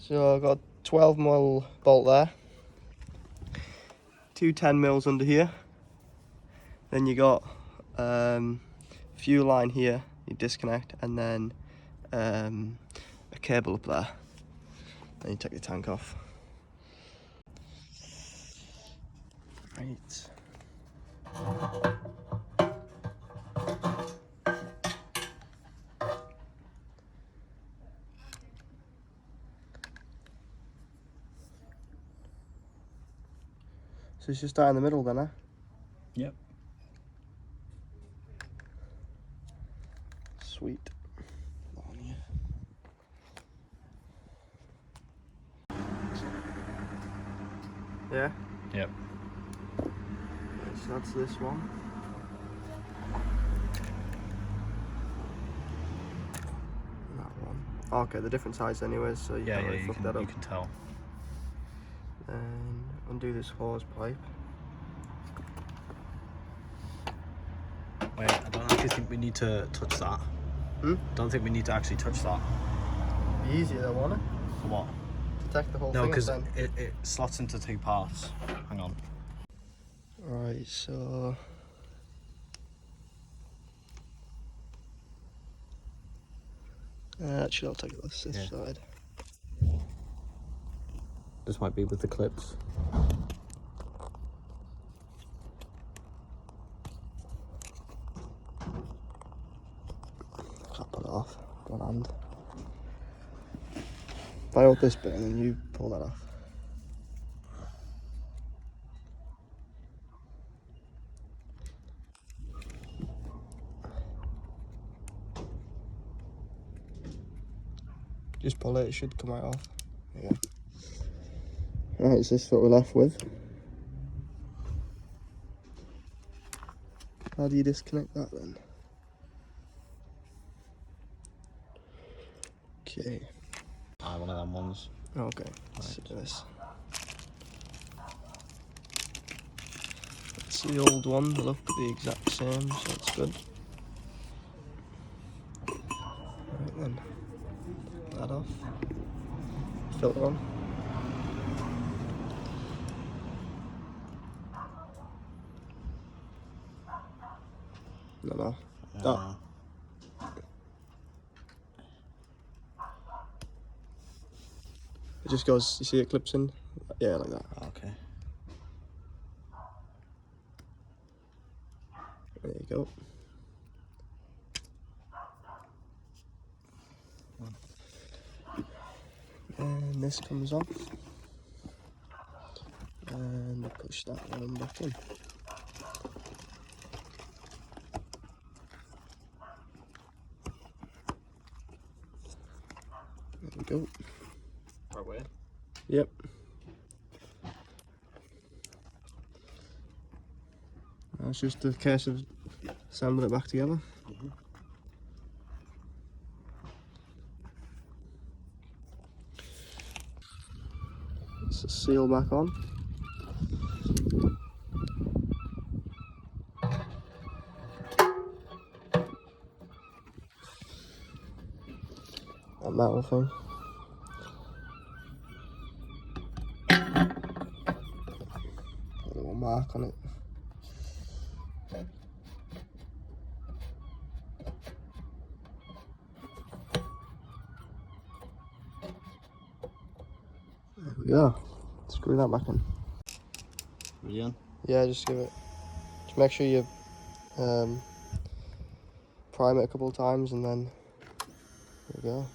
So I've got a 12mm bolt there, two 10mm under here, then you got fuel line here, you disconnect, and then a cable up there, then you take the tank off. Right. So it's just start in the middle then, eh? Yep. Sweet. On here. Yeah? Yep. Right, so that's this one. And that one. Oh, okay, they're different size anyways, so you can't really fuck that up. You can tell. Then undo this hose pipe. Wait, I don't actually think we need to touch that. Don't think we need to actually touch that. Be easier though, won't it? For what? To take the whole No, thing because up then. it slots into two parts. Hang on. Right, so actually I'll take this side. This might be with the clips. Can't pull it off. One hand. If I hold this bit and then you pull that off. Just pull it, it should come right off. There you go. Right, so this is what we're left with. How do you disconnect that then? Okay. One of them ones. Okay, let's do this. That's the old one, they look the exact same, so it's good. Right then, that off. Filter on. No. Oh. It just goes, you see it clips in? Yeah, like that. Okay. There you go. And this comes off. And we push that one back in. There we go. Right way? Yep. Now it's just a case of assembling it back together. It's a seal back on. That metal thing. A little mark on it. There we go. Screw that back in. Yeah. Yeah, just give it. Just make sure you prime it a couple of times and then there we go.